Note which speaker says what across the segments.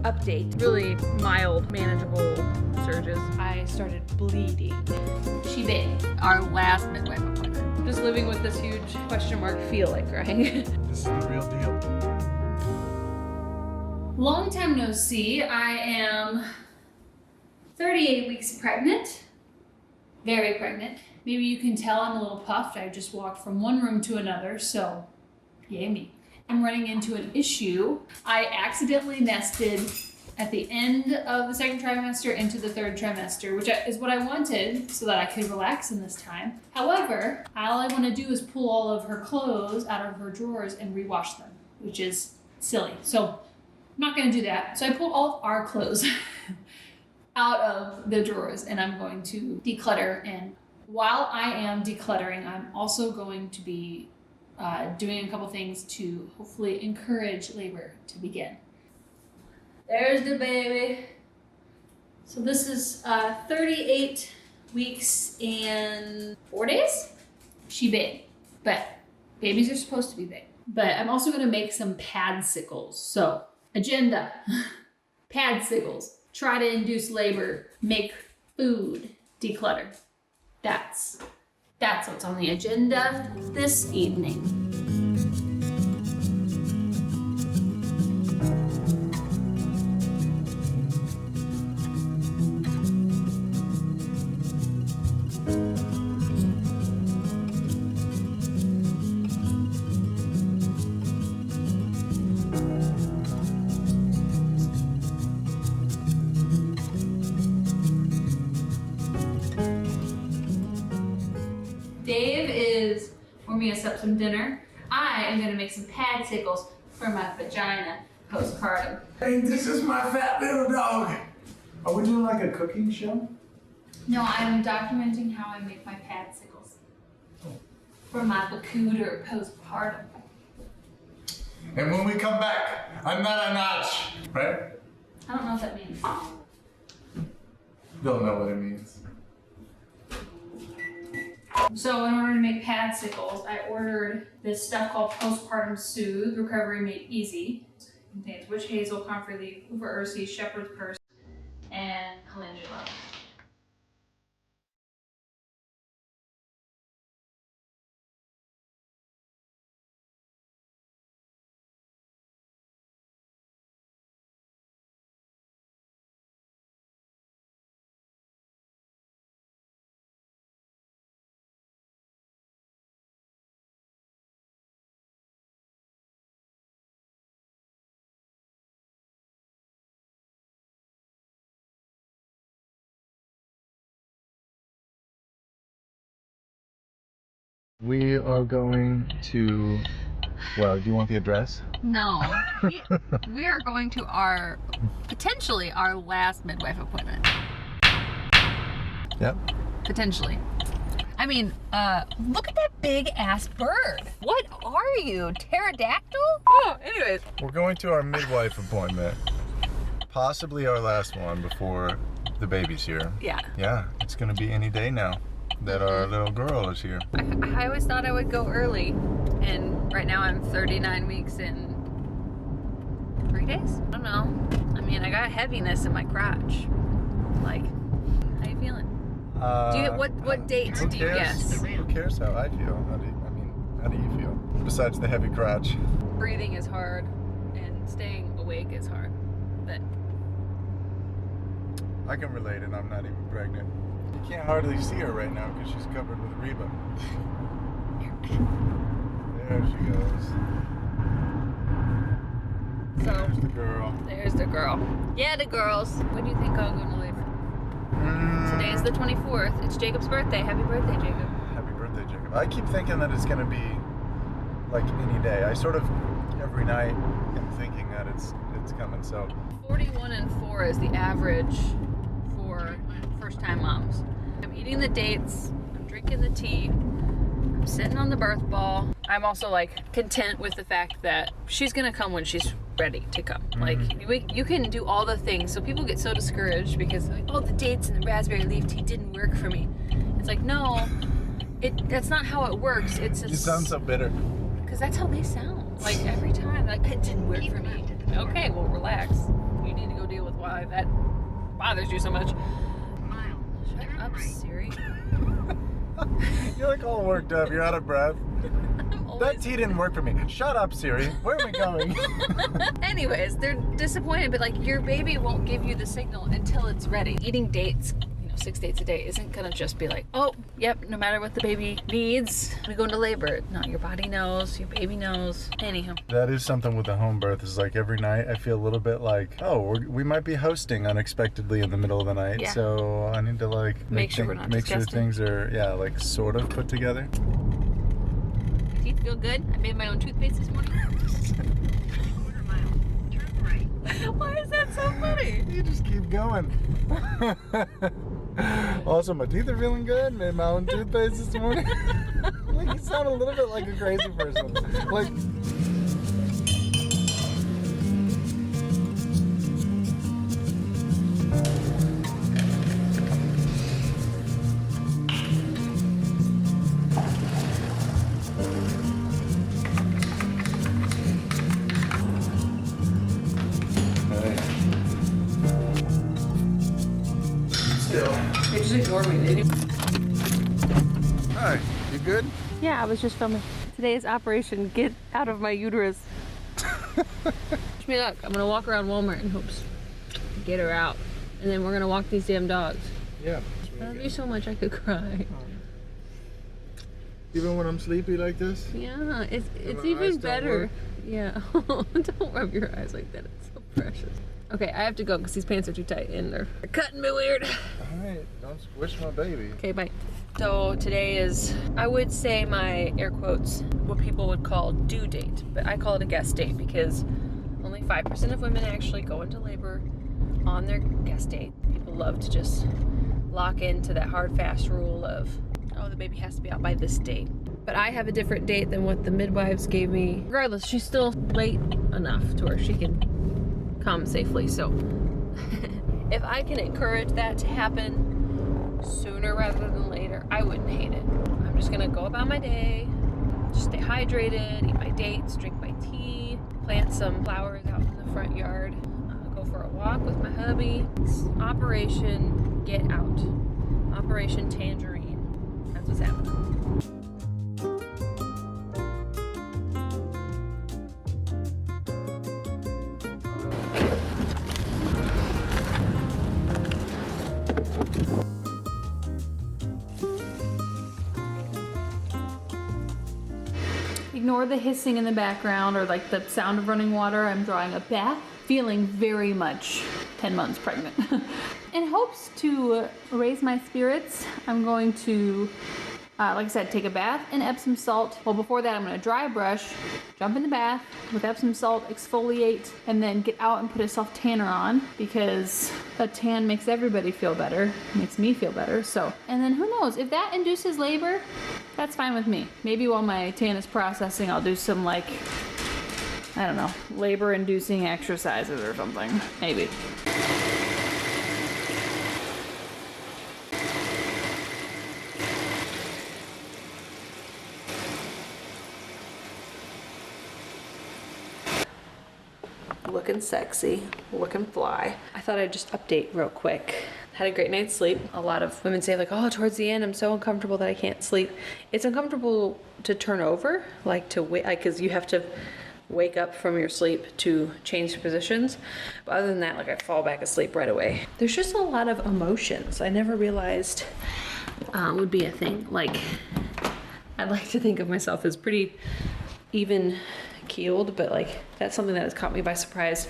Speaker 1: Update. Really mild, manageable surges. I started bleeding.
Speaker 2: She bit. Our last midwife appointment.
Speaker 1: Just living with this huge question mark feeling, right?
Speaker 3: This is the real deal.
Speaker 2: Long time no see. I am 38 weeks pregnant. Very pregnant. Maybe you can tell I'm a little puffed. I just walked from one room to another, so yay me. I'm running into an issue. I accidentally nested at the end of the second trimester into the third trimester, which is what I wanted so that I could relax in this time. However, all I want to do is pull all of her clothes out of her drawers and rewash them, which is silly. So I'm not going to do that. So I pulled all of our clothes out of the drawers and I'm going to declutter. And while I am decluttering, I'm also going to be doing a couple things to hopefully encourage labor to begin. There's the baby. So this is 38 weeks and 4 days. She big, but babies are supposed to be big. But I'm also gonna make some padsicles. So agenda, padsicles, try to induce labor, make food, declutter. That's what's on the agenda this evening. Dave is warming us up some dinner. I am gonna make some padsicles for my vagina postpartum.
Speaker 3: Hey, this is my fat little dog. Are we doing like a cooking show?
Speaker 2: No, I'm documenting how I make my padsicles for my bacooter postpartum.
Speaker 3: And when we come back, I'm not a notch, right?
Speaker 2: I don't know what that means.
Speaker 3: Don't know what it means.
Speaker 2: So in order to make padsicles, I ordered this stuff called Postpartum Soothe, Recovery Made Easy. It contains witch hazel, comfrey leaf, uva ursi, shepherd's purse, and calendula.
Speaker 3: We are going to, well, do you want the address?
Speaker 1: No. We are going to potentially our last midwife appointment.
Speaker 3: Yep.
Speaker 1: Potentially. I mean, look at that big ass bird. What are you, pterodactyl? Oh, anyways.
Speaker 3: We're going to our midwife appointment. Possibly our last one before the baby's here.
Speaker 1: Yeah.
Speaker 3: Yeah, it's gonna be any day now that our little girl is here.
Speaker 1: I always thought I would go early, and right now I'm 39 weeks in 3 days? I don't know. I mean, I got heaviness in my crotch. Like, how you feeling? What date do you guess?
Speaker 3: Who cares how I feel? How do you feel? Besides the heavy crotch.
Speaker 1: Breathing is hard, and staying awake is hard, but
Speaker 3: I can relate, and I'm not even pregnant. You can't hardly see her right now because she's covered with Reba. There she goes.
Speaker 1: So,
Speaker 3: there's the girl.
Speaker 1: There's the girl. Yeah, the girls. When do you think I'm going to labor? Today is the 24th. It's Jacob's birthday. Happy birthday, Jacob.
Speaker 3: Happy birthday, Jacob. I keep thinking that it's going to be like any day. I sort of, every night, am thinking that it's coming, so.
Speaker 1: 41 and 4 is the average for first-time moms. I'm eating the dates. I'm drinking the tea. I'm sitting on the birth ball. I'm also like content with the fact that she's going to come when she's ready to come. Like, you can do all the things. So people get so discouraged because like, oh, the dates and the raspberry leaf tea didn't work for me. It's like, no, that's not how it works. It's
Speaker 3: You sound so bitter.
Speaker 1: Because that's how they sound. Like every time, like, it didn't work for me. Okay, well, relax. You need to why that bothers you so much. Shut up, Siri.
Speaker 3: You're like all worked up. You're out of breath. That tea didn't work for me. Shut up, Siri. Where are we going?
Speaker 1: Anyways, they're disappointed, but like your baby won't give you the signal until it's ready. Eating dates, 6 dates a day isn't gonna just be like, oh, yep, no matter what the baby needs, we go into labor. No, your body knows, your baby knows. Anyhow.
Speaker 3: That is something with the home birth. Is like every night I feel a little bit like, oh, we might be hosting unexpectedly in the middle of the night.
Speaker 1: Yeah.
Speaker 3: So I need to like
Speaker 1: Make sure we're not
Speaker 3: make sure
Speaker 1: disgusting.
Speaker 3: things are like sort of put together.
Speaker 1: Teeth feel good. I made my own toothpaste this morning. Why is that so funny?
Speaker 3: You just keep going. Also, my teeth are feeling good. Made my own toothpaste this morning. Like you sound a little bit like a crazy person. Like.
Speaker 1: They just ignored me. They didn't...
Speaker 3: Hi, you good?
Speaker 1: Yeah, I was just filming. Today is Operation Get Out of My Uterus. Wish me luck. I'm gonna walk around Walmart in hopes to get her out. And then we're gonna walk these damn dogs.
Speaker 3: Yeah.
Speaker 1: I love you so much I could cry.
Speaker 3: Even when I'm sleepy like this?
Speaker 1: Yeah, it's
Speaker 3: my eyes
Speaker 1: even
Speaker 3: don't
Speaker 1: better.
Speaker 3: work?
Speaker 1: Yeah. Don't rub your eyes like that. It's so precious. Okay, I have to go because these pants are too tight and they're cutting me weird.
Speaker 3: Alright, don't squish my baby.
Speaker 1: Okay, bye. So today is, I would say my air quotes, what people would call due date, but I call it a guest date because only 5% of women actually go into labor on their guest date. People love to just lock into that hard, fast rule of, oh, the baby has to be out by this date. But I have a different date than what the midwives gave me. Regardless, she's still late enough to where she can come safely. So if I can encourage that to happen sooner rather than later, I wouldn't hate it. I'm just gonna go about my day, just stay hydrated, eat my dates, drink my tea, plant some flowers out in the front yard, go for a walk with my hubby. It's Operation Get Out. Operation Tangerine. That's what's happening. Ignore the hissing in the background or like the sound of running water. I'm drawing a bath, feeling very much 10 months pregnant. In hopes to raise my spirits, I'm going to, like I said, take a bath in Epsom salt. Well, before that, I'm going to dry brush, jump in the bath with Epsom salt, exfoliate, and then get out and put a self tanner on because a tan makes everybody feel better, makes me feel better. So, and then who knows, if that induces labor, that's fine with me. Maybe while my tan is processing, I'll do some like, I don't know, labor inducing exercises or something, maybe. Looking sexy, looking fly. I thought I'd just update real quick. Had a great night's sleep. A lot of women say like, oh, towards the end, I'm so uncomfortable that I can't sleep. It's uncomfortable to turn over, like to wait, like, cause you have to wake up from your sleep to change positions. But other than that, like I fall back asleep right away. There's just a lot of emotions I never realized would be a thing. Like, I'd like to think of myself as pretty even keeled, but like that's something that has caught me by surprise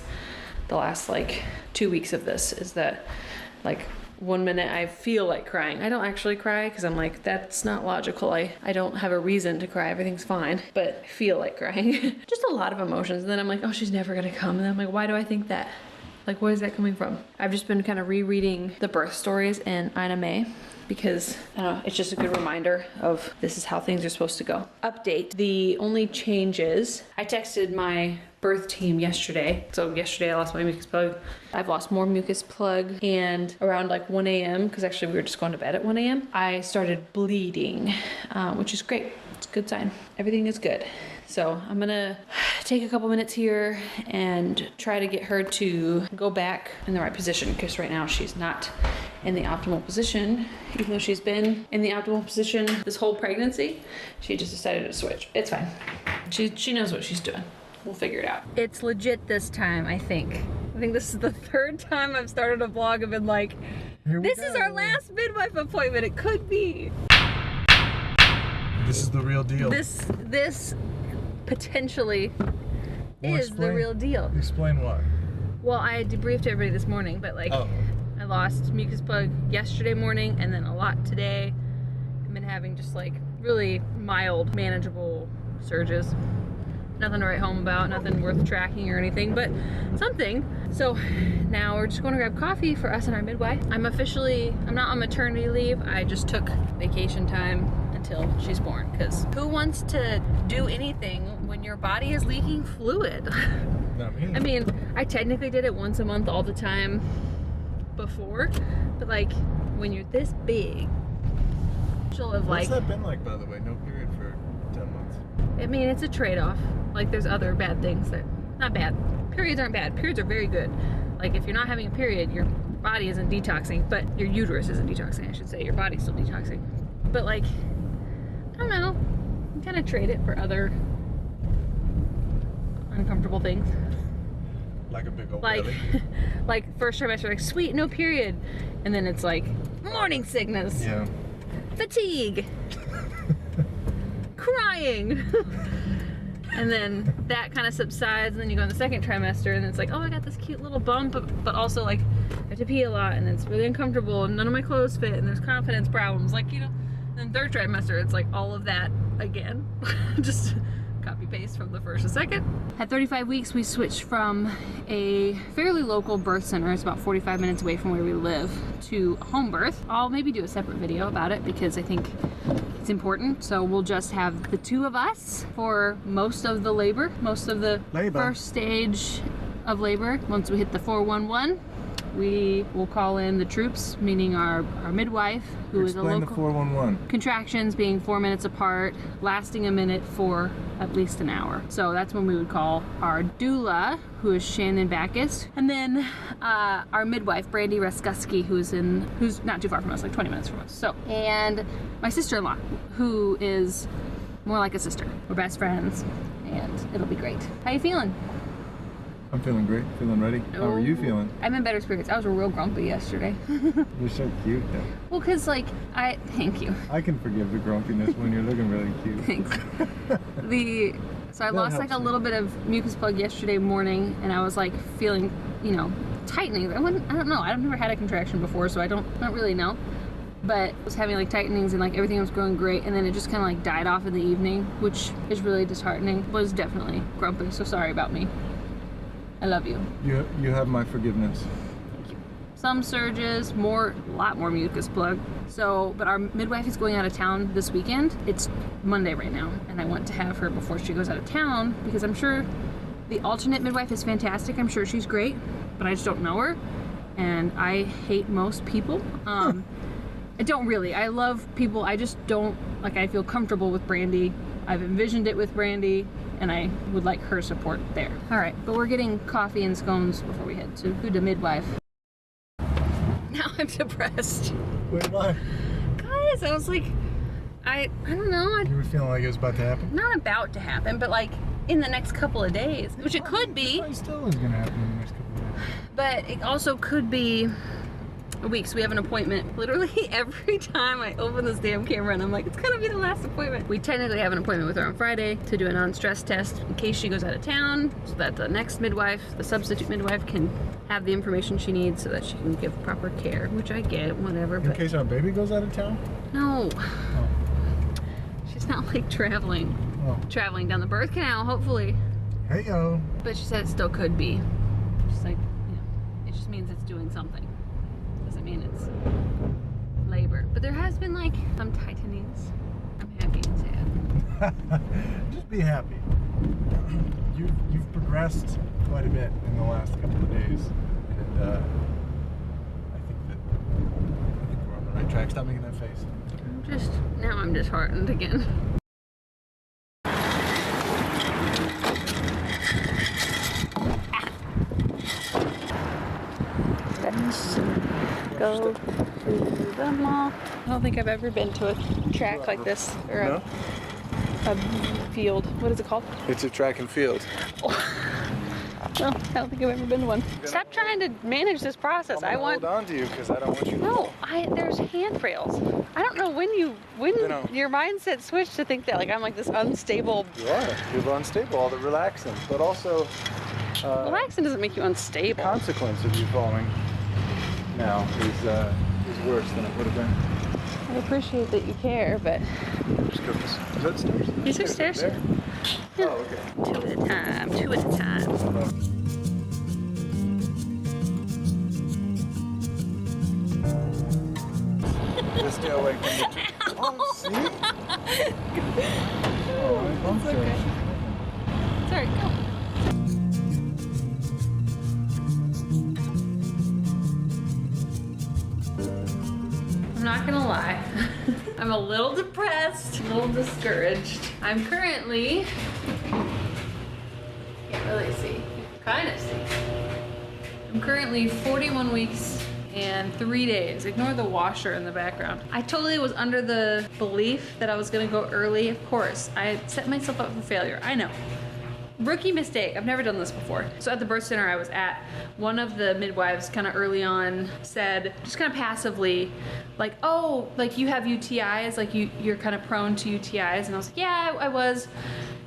Speaker 1: the last like 2 weeks of this, is that like 1 minute I feel like crying. I don't actually cry because I'm like, that's not logical. I don't have a reason to cry. Everything's fine, but I feel like crying. Just a lot of emotions. And then I'm like, oh, she's never gonna come. And then I'm like, why do I think that? Like, where is that coming from? I've just been kind of rereading the birth stories in Ina May because, I don't know, it's just a good reminder of this is how things are supposed to go. Update, the only changes, I texted my birth team yesterday. So yesterday I lost my mucus plug. I've lost more mucus plug, and around like 1 a.m., because actually we were just going to bed at 1 a.m., I started bleeding, which is great. It's a good sign. Everything is good. So I'm gonna take a couple minutes here and try to get her to go back in the right position, because right now she's not in the optimal position. Even though she's been in the optimal position this whole pregnancy, she just decided to switch. It's fine. She knows what she's doing. We'll figure it out. It's legit this time, I think. I think this is the third time I've started a vlog and been like, this is our last midwife appointment. It could be.
Speaker 3: This is the real deal.
Speaker 1: This potentially is the real deal.
Speaker 3: Explain why.
Speaker 1: Well, I debriefed everybody this morning, but like, I lost mucus plug yesterday morning and then a lot today. I've been having just like really mild, manageable surges. Nothing to write home about, nothing worth tracking or anything, but something. So now we're just going to grab coffee for us and our midwife. I'm not on maternity leave. I just took vacation time until she's born, because who wants to do anything when your body is leaking fluid?
Speaker 3: Not me.
Speaker 1: I mean, I technically did it once a month all the time before, but like when you're this big,
Speaker 3: what's that been like, by the way? No period for 10 months.
Speaker 1: I mean, it's a trade-off. Like, there's other bad things that, not bad. Periods aren't bad. Periods are very good. Like, if you're not having a period, your body isn't detoxing, but your uterus isn't detoxing, I should say. Your body's still detoxing. But like, I don't know. You kind of trade it for other uncomfortable things.
Speaker 3: Like a big old
Speaker 1: Like,
Speaker 3: belly.
Speaker 1: like first trimester, like, sweet, no period. And then it's like, morning sickness.
Speaker 3: Yeah.
Speaker 1: Fatigue. Crying. And then that kind of subsides, and then you go in the second trimester and it's like, oh, I got this cute little bump, but also like I have to pee a lot and it's really uncomfortable and none of my clothes fit and there's confidence problems, like, you know. And then third trimester, it's like all of that again. Just copy paste from the first to second. At 35 weeks, we switched from a fairly local birth center, it's about 45 minutes away from where we live, to home birth. I'll maybe do a separate video about it because I think it's important. So we'll just have the two of us for most of the labor, most of the first stage of labor. Once we hit the 411, we will call in the troops, meaning our midwife, who is a local.
Speaker 3: Explain the 411.
Speaker 1: Contractions being 4 minutes apart, lasting a minute for at least an hour. So that's when we would call our doula, who is Shannon Backus, and then our midwife, Brandy Reskusky, who's not too far from us, like 20 minutes from us. So, and my sister-in-law, who is more like a sister. We're best friends, and it'll be great. How you feeling?
Speaker 3: I'm feeling great, feeling ready. How are you feeling?
Speaker 1: I'm in better spirits. I was real grumpy yesterday.
Speaker 3: You're so cute though.
Speaker 1: Well, cause like, thank you.
Speaker 3: I can forgive the grumpiness when you're looking really cute.
Speaker 1: Thanks. So I lost like a little bit of mucus plug yesterday morning, and I was like feeling, you know, tightening. I don't know. I've never had a contraction before, so I don't really know. But I was having like tightenings and like everything was going great, and then it just kind of like died off in the evening, which is really disheartening. Was definitely grumpy, so sorry about me. I love you.
Speaker 3: You have my forgiveness.
Speaker 1: Thank you. Some surges, a lot more mucus plug. So, but our midwife is going out of town this weekend. It's Monday right now, and I want to have her before she goes out of town, because I'm sure the alternate midwife is fantastic. I'm sure she's great, but I just don't know her, and I hate most people. I don't really. I love people. I just don't, like, I feel comfortable with Brandy. I've envisioned it with Brandy, and I would like her support there. All right, but we're getting coffee and scones before we head to the midwife. Now I'm depressed.
Speaker 3: Wait, why?
Speaker 1: Guys, I was like, I don't know.
Speaker 3: You were feeling like it was about to happen?
Speaker 1: Not about to happen, but like in the next couple of days, which it could be.
Speaker 3: It still is gonna happen in the next couple of days.
Speaker 1: But it also could be a week, so we have an appointment. Literally every time I open this damn camera and I'm like, it's gonna be the last appointment. We technically have an appointment with her on Friday to do a non-stress test in case she goes out of town, so that the next midwife, the substitute midwife, can have the information she needs so that she can give proper care, which I get, whatever.
Speaker 3: In case our baby goes out of town?
Speaker 1: No.
Speaker 3: Oh.
Speaker 1: She's not like traveling down the birth canal, hopefully.
Speaker 3: Hey-yo.
Speaker 1: But she said it still could be. Just like, you know, it just means it's doing something. Doesn't mean it's labor. But there has been like some tightenings. I'm happy and sad.
Speaker 3: Just be happy. You've progressed quite a bit in the last couple of days, and I think we're on the right track. Stop making that face.
Speaker 1: I'm disheartened again. Let's go to the mall. I don't think I've ever been to a track like this, or
Speaker 3: No?
Speaker 1: a field. What is it called?
Speaker 3: It's a track and field.
Speaker 1: No, I don't think I've ever been to one. Stop trying to manage this process. I want.
Speaker 3: Hold on to you because I don't want you to.
Speaker 1: No, there's handrails. I don't know when your mindset switched to think that like I'm like this unstable.
Speaker 3: You are. You're unstable. All the relaxing, but also.
Speaker 1: Relaxing doesn't make you unstable.
Speaker 3: The consequence of you falling now is worse than it would have been.
Speaker 1: I appreciate that you care, but.
Speaker 3: Just go this. Is that stairs?
Speaker 1: These are stairs.
Speaker 3: There?
Speaker 1: Yeah.
Speaker 3: Oh, okay.
Speaker 1: Two at a time. Two at a time.
Speaker 3: Just stay away from the two. Oh, see? Oh, I bumped
Speaker 1: It's okay. It's alright, go. I'm not gonna lie. I'm a little depressed, a little discouraged. I'm currently, can't really see, you can kind of see. I'm currently 41 weeks and 3 days. Ignore the washer in the background. I totally was under the belief that I was gonna go early. Of course, I set myself up for failure. I know. Rookie mistake. I've never done this before. So at the birth center I was at, one of the midwives kind of early on said, just kind of passively, like, oh, like you have UTIs, like you're kind of prone to UTIs. And I was like, yeah, I was,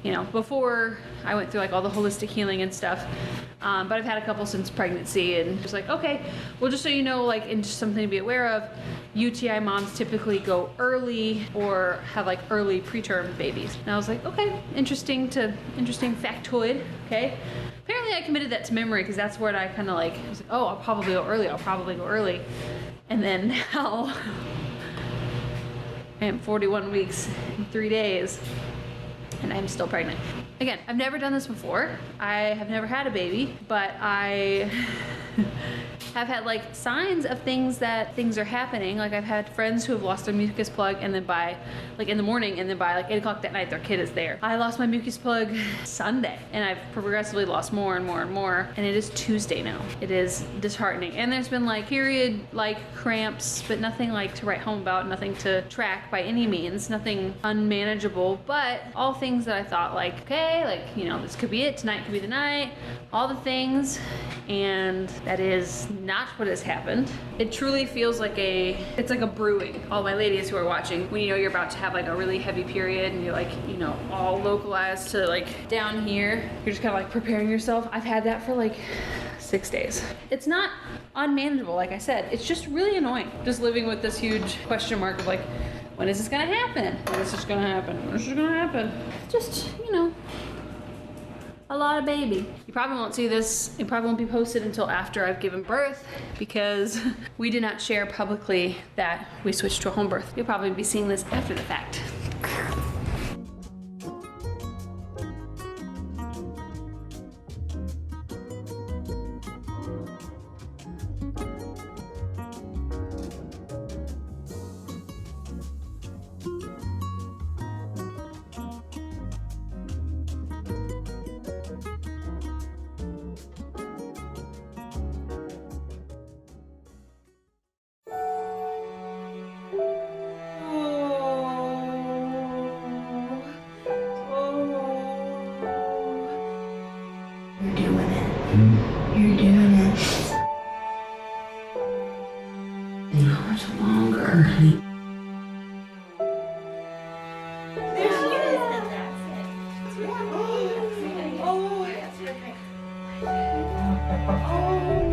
Speaker 1: you know, before I went through like all the holistic healing and stuff. But I've had a couple since pregnancy, and just like, okay, well, just so you know, like, and just something to be aware of, UTI moms typically go early or have like early preterm babies. And I was like, okay, interesting factoid, okay. Apparently I committed that to memory because that's where I kind of like, I was like, oh, I'll probably go early. And then now I am 41 weeks and 3 days and I'm still pregnant. Again, I've never done this before. I have never had a baby, but I have had like signs of things are happening. Like I've had friends who have lost their mucus plug and then by like in the morning and then by like 8 o'clock that night their kid is there. I lost my mucus plug Sunday and I've progressively lost more and more and more, and it is Tuesday now. It is disheartening. And there's been like period like cramps, but nothing like to write home about, nothing to track by any means, nothing unmanageable, but all things that I thought like, okay, like, you know, this could be it, tonight could be the night, all the things, and that is not what has happened. It truly feels like it's like a brewing. All my ladies who are watching, when you know you're about to have like a really heavy period and you're like, you know, all localized to like down here, you're just kind of like preparing yourself. I've had that for like 6 days. It's not unmanageable, like I said, it's just really annoying. Just living with this huge question mark of like, when is this gonna happen? When is this gonna happen? When is this gonna happen? Just, you know, a lot of baby. You probably won't see this, it probably won't be posted until after I've given birth because we did not share publicly that we switched to a home birth. You'll probably be seeing this after the fact.
Speaker 4: You're doing it. How much longer?
Speaker 5: There she is. That's it. Oh. Oh.